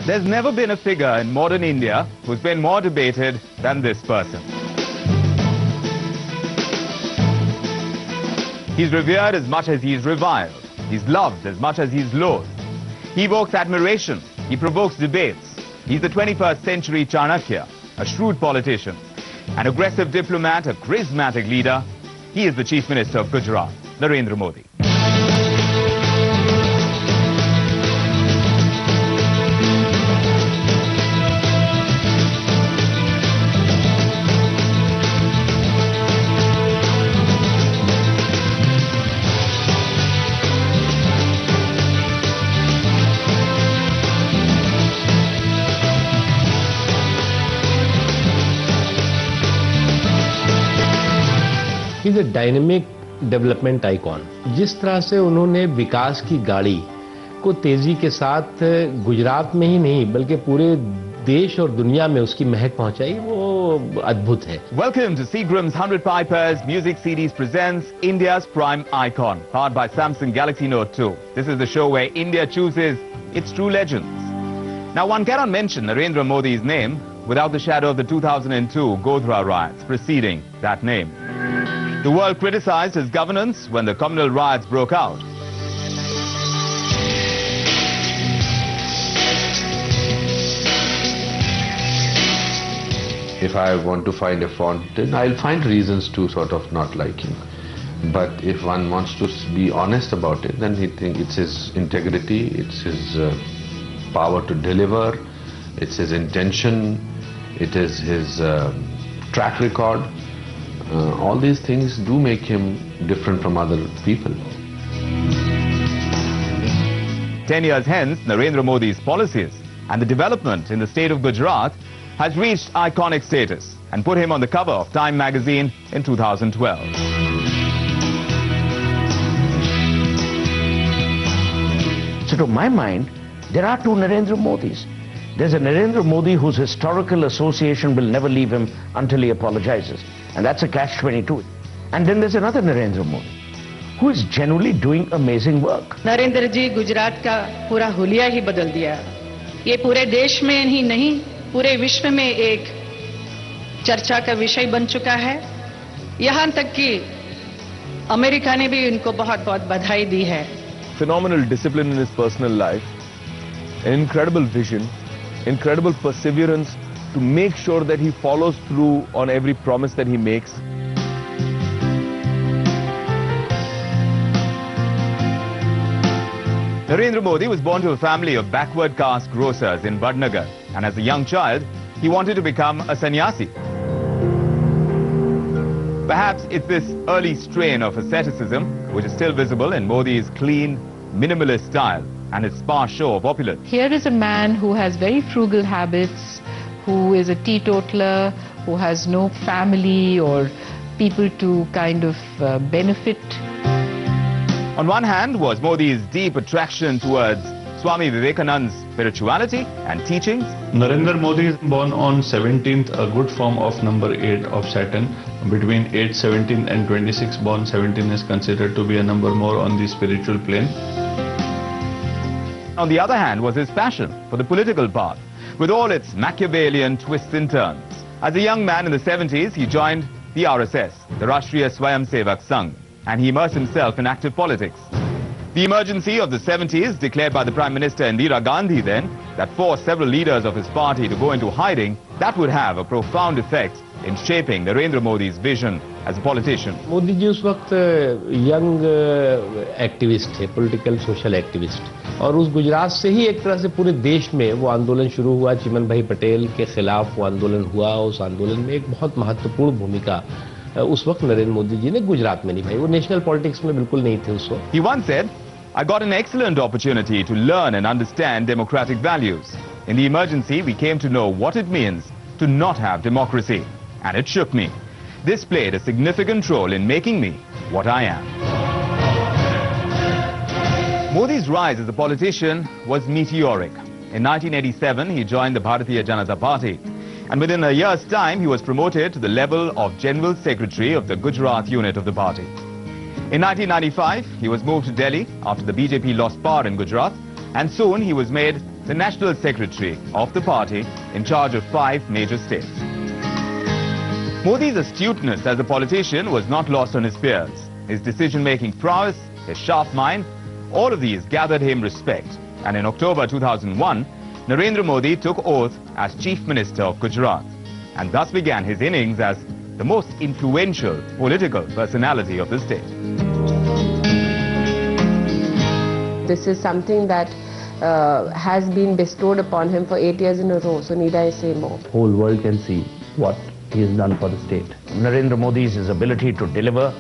There's never been a figure in modern India who's been more debated than this person. He's revered as much as he's reviled. He's loved as much as he's loathed. He evokes admiration. He provokes debates. He's the 21st century Chanakya, a shrewd politician, an aggressive diplomat, a charismatic leader. He is the Chief Minister of Gujarat, Narendra Modi. He's a dynamic development icon. जिस तरह से उन्होंने विकास की गाड़ी को तेजी के साथ गुजरात में ही नहीं बल्कि पूरे देश और दुनिया में उसकी महक पहुंचाई, वो अद्भुत है. Welcome to Seagram's 100 Pipers Music Series presents India's Prime Icon, powered by Samsung Galaxy Note 2. This is the show where India chooses its true legends. Now, one cannot mention Narendra Modi's name without the shadow of the 2002 Godhra riots preceding that name. The world criticized his governance when the communal riots broke out. If I want to find a fountain, I'll find reasons to sort of not like him. But if one wants to be honest about it, then he thinks it's his integrity, it's his power to deliver, it's his intention, it is his track record. All these things do make him different from other people. 10 years hence, Narendra Modi's policies and the development in the state of Gujarat has reached iconic status and put him on the cover of Time magazine in 2012. So to my mind, there are two Narendra Modis. There's a Narendra Modi whose historical association will never leave him until he apologizes. And that's a catch-22. And then there's another Narendra Modi who is genuinely doing amazing work. Narendra जी गुजरात का पूरा हुलिया ही बदल दिया. ये पूरे देश में ही नहीं, पूरे विश्व में एक चर्चा का विषय बन चुका है. यहाँ तक कि अमेरिका ने भी इनको बहुत-बहुत बधाई दी है. Phenomenal discipline in his personal life, an incredible vision, incredible perseverance to make sure that he follows through on every promise that he makes. Narendra Modi was born to a family of backward caste grocers in Vadnagar, and as a young child, he wanted to become a sannyasi. Perhaps it's this early strain of asceticism which is still visible in Modi's clean, minimalist style and his sparse show of opulence. Here is a man who has very frugal habits, who is a teetotaler, who has no family or people to kind of benefit. On one hand was Modi's deep attraction towards Swami Vivekananda's spirituality and teachings. Narendra Modi is born on 17th, a good form of number 8 of Saturn. Between 8, 17 and 26 born, 17 is considered to be a number more on the spiritual plane. On the other hand was his passion for the political path, with all its Machiavellian twists and turns. As a young man in the 70s, he joined the RSS, the Rashtriya Swayamsevak Sangh, and he immersed himself in active politics. The emergency of the 70s, declared by the Prime Minister Indira Gandhi then, that forced several leaders of his party to go into hiding, that would have a profound effect in shaping Narendra Modi's vision as a politician. Modi ji उस वक्त young activist थे, political social activist, और उस गुजरात से ही एक तरह से पूरे देश में वो आंदोलन शुरू हुआ. चिमन भाई पटेल के खिलाफ वो आंदोलन हुआ. उस आंदोलन में एक बहुत महत्वपूर्ण भूमिका उस वक्त नरेंद्र मोदी जी ने गुजरात में निभाई. वो नेशनल पॉलिटिक्स में बिल्कुल नहीं थे उस वक्त. He once said, I got an excellent opportunity to learn and understand democratic values. In the emergency, we came to know what it means to not have democracy. And it shook me. This played a significant role in making me what I am. Modi's rise as a politician was meteoric. In 1987, he joined the Bharatiya Janata Party. And within a year's time, he was promoted to the level of General Secretary of the Gujarat unit of the party. In 1995, he was moved to Delhi after the BJP lost power in Gujarat, and soon he was made the National Secretary of the party in charge of 5 major states. Modi's astuteness as a politician was not lost on his peers. His decision-making prowess, his sharp mind, all of these gathered him respect. And in October 2001, Narendra Modi took oath as Chief Minister of Gujarat, and thus began his innings as the most influential political personality of the state. This is something that has been bestowed upon him for 8 years in a row, so need I say more? Whole world can see what he has done for the state. Narendra Modi's his ability to deliver,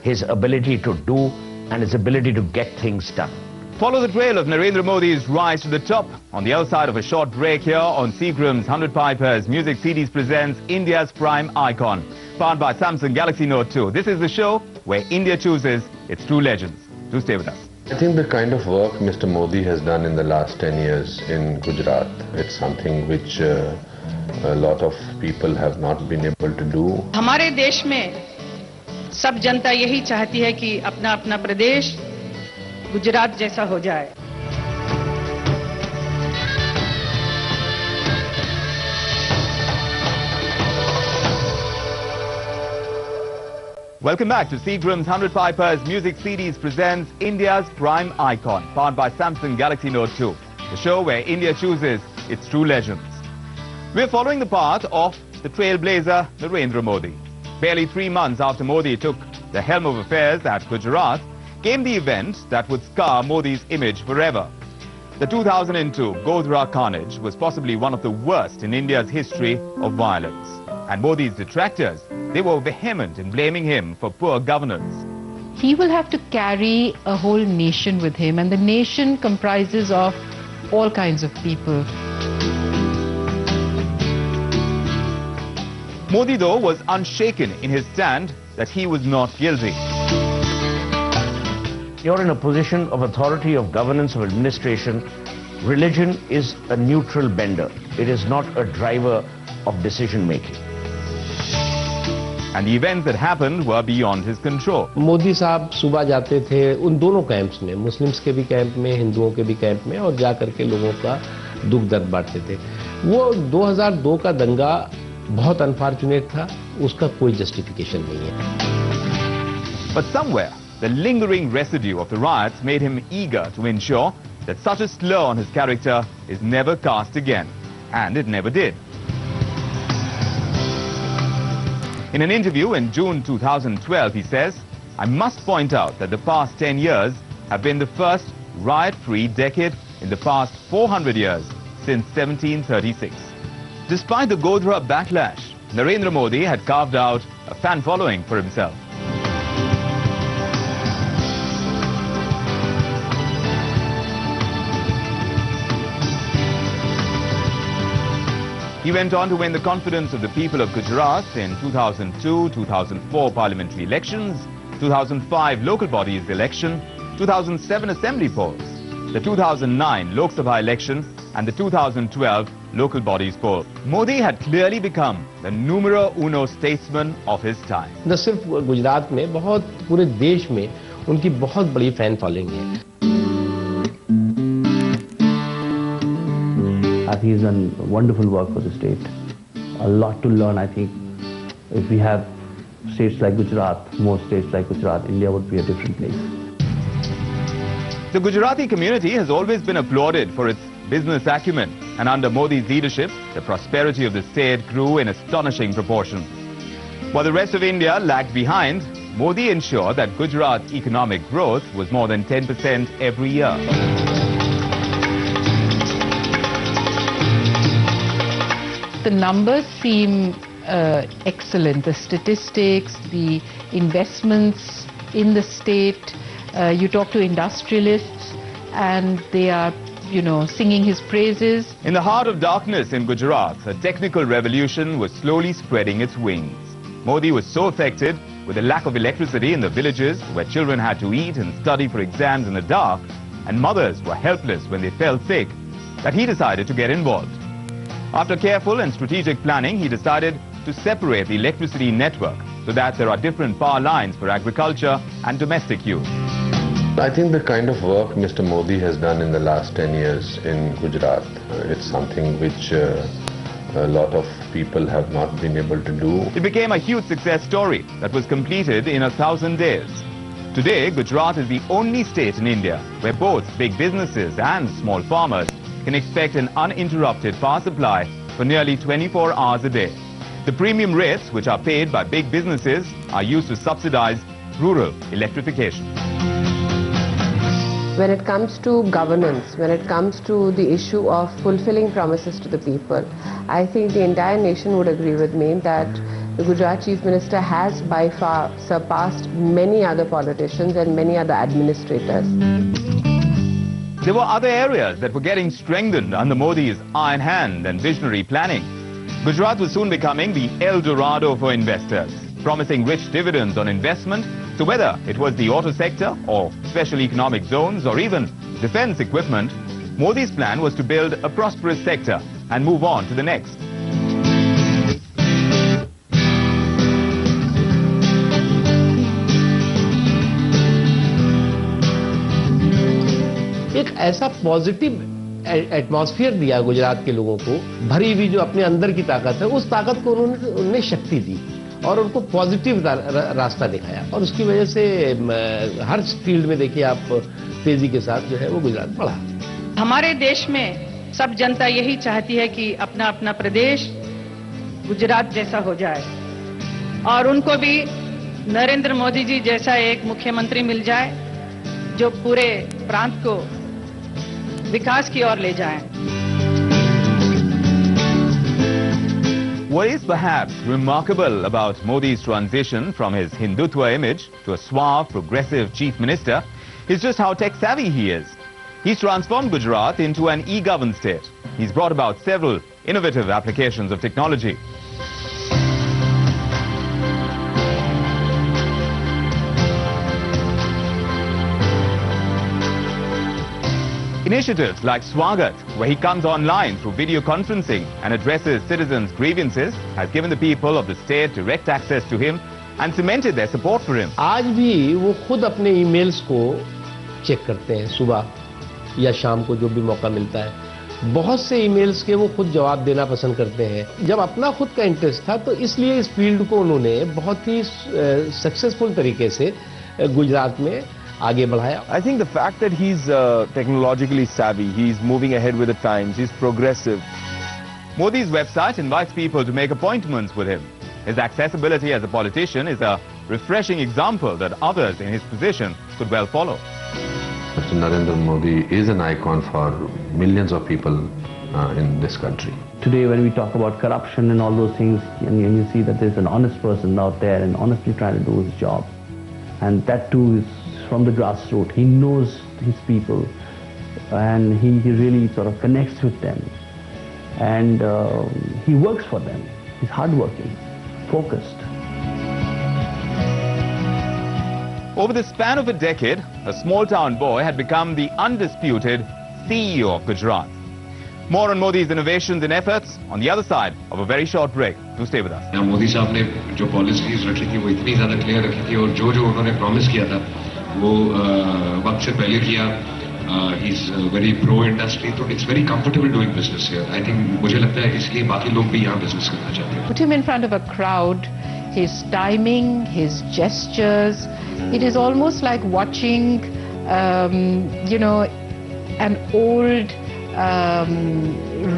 his ability to do, and his ability to get things done. Follow the trail of Narendra Modi's rise to the top on the other side of a short break here on Seagram's 100 Pipers Music CDs presents India's Prime Icon, powered by Samsung Galaxy Note 2. This is the show where India chooses its true legends. Do stay with us. I think the kind of work Mr. Modi has done in the last 10 years in Gujarat, it's something which a lot of people have not been able to do. हमारे देश में सब जनता यही चाहती है कि अपना अपना प्रदेश गुजरात जैसा हो जाए. Welcome back to Seagram's 100 Pipers Music CDs presents India's Prime Icon, powered by Samsung Galaxy Note 2, the show where India chooses its true legends. We're following the path of the trailblazer Narendra Modi. Barely 3 months after Modi took the helm of affairs at Gujarat, came the event that would scar Modi's image forever. The 2002 Godhra carnage was possibly one of the worst in India's history of violence. And Modi's detractors, they were vehement in blaming him for poor governance. He will have to carry a whole nation with him, and the nation comprises of all kinds of people. Modi, though, was unshaken in his stand that he was not guilty. You're in a position of authority, of governance, of administration. Religion is a neutral bender. It is not a driver of decision-making. And the events that happened were beyond his control. Modi साहब सुबह जाते थे उन दोनों camps में, Muslims के भी camp में, हिंदुओं के भी कैंप में, और जा करके लोगों का दुख दर्द बांटते थे. वो 2002 का दंगा बहुत अनफॉर्चुनेट था, उसका कोई जस्टिफिकेशन नहीं है. But somewhere, the lingering residue of the riots made him eager to ensure that such a slur on his character is never cast again. And it never did. In an interview in June 2012, he says, "I must point out that the past 10 years have been the first riot-free decade in the past 400 years since 1736. Despite the Godhra backlash, Narendra Modi had carved out a fan following for himself. He went on to win the confidence of the people of Gujarat in 2002, 2004 parliamentary elections, 2005 local bodies election, 2007 assembly polls, the 2009 Lok Sabha election and the 2012 local bodies poll. Modi had clearly become the numero uno statesman of his time. न सिर्फ गुजरात में, बहुत पूरे देश में उनकी बहुत बड़ी फैन फॉलोइंग है. I think he's done wonderful work for the state. A lot to learn, I think. If we have states like Gujarat, more states like Gujarat, India would be a different place. The Gujarati community has always been applauded for its business acumen, and under Modi's leadership, the prosperity of the state grew in astonishing proportions. While the rest of India lagged behind, Modi ensured that Gujarat's economic growth was more than 10% every year. The numbers seem excellent. The statistics, the investments in the state. You talk to industrialists and they are, singing his praises. In the heart of darkness in Gujarat, a technical revolution was slowly spreading its wings. Modi was so affected with the lack of electricity in the villages where children had to eat and study for exams in the dark, and mothers were helpless when they fell sick, that he decided to get involved. After careful and strategic planning, he decided to separate the electricity network so that there are different power lines for agriculture and domestic use. I think the kind of work Mr. Modi has done in the last 10 years in Gujarat, it's something which a lot of people have not been able to do. It became a huge success story that was completed in 1,000 days. Today, Gujarat is the only state in India where both big businesses and small farmers can expect an uninterrupted power supply for nearly 24 hours a day. The premium rates which are paid by big businesses are used to subsidize rural electrification. When it comes to governance, when it comes to the issue of fulfilling promises to the people, I think the entire nation would agree with me that the Gujarat Chief Minister has by far surpassed many other politicians and many other administrators. There were other areas that were getting strengthened under Modi's iron hand and visionary planning. Gujarat was soon becoming the El Dorado for investors, promising rich dividends on investment. So whether it was the auto sector or special economic zones or even defense equipment, Modi's plan was to build a prosperous sector and move on to the next. एक ऐसा positive atmosphere दिया गुजरात के लोगों को, भरी हुई जो अपने अंदर की ताकत है, उस ताकत को उन्होंने शक्ति दी और उनको पॉजिटिव रास्ता दिखाया और उसकी वजह से हर फील्ड में देखिए आप तेजी के साथ जो है वो गुजरात बढ़ा। हमारे देश में सब जनता यही चाहती है कि अपना अपना प्रदेश गुजरात जैसा हो जाए और उनको भी नरेंद्र मोदी जी जैसा एक मुख्यमंत्री मिल जाए जो पूरे प्रांत को विकास की ओर ले जाए। What is perhaps remarkable about Modi's transition from his Hindutva image to a suave, progressive chief minister is just how tech-savvy he is. He's transformed Gujarat into an e-governed state. He's brought about several innovative applications of technology. Initiatives like Swagat, where he comes online through video conferencing and addresses citizens' grievances, has given the people of the state direct access to him and cemented their support for him. आज भी वो खुद अपने emails को check करते हैं सुबह या शाम को जो भी मौका मिलता है। बहुत से ईमेल्स के वो खुद जवाब देना पसंद करते हैं। जब अपना खुद का इंटरेस्ट था तो इसलिए इस फील्ड को उन्होंने बहुत ही सक्सेसफुल तरीके से गुजरात में आगे बढ़ाया। I think the fact that he's technologically savvy, he's moving ahead with the times, he's progressive. Modi's website invites people to make appointments with him. His accessibility as a politician is a refreshing example that others in his position could well follow. Mr. Narendra Modi is an icon for millions of people in this country. Today when we talk about corruption and all those things, and you see that there's an honest person out there and honestly trying to do his job. And that too is from the grassroots. He knows his people and he really sort of connects with them and he works for them. He's hardworking, focused. Over the span of a decade, a small-town boy had become the undisputed CEO of Gujarat. More on Modi's innovations and efforts on the other side of a very short break. Do stay with us. Modi साहब ने जो policies रखी थी वो इतनी ज्यादा clear रखी थी और जो उन्होंने प्रॉमिस किया था वो वक्त से पहले किया। He is very pro industry, तो it's very comfortable doing business here. I think मुझे लगता है इसलिए बाकी लोग भी यहाँ बिजनेस करना चाहते हैं। Put him in front of a crowd, his timing, his gestures, it is almost like watching, you know, an old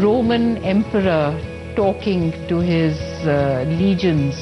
Roman emperor talking to his legions.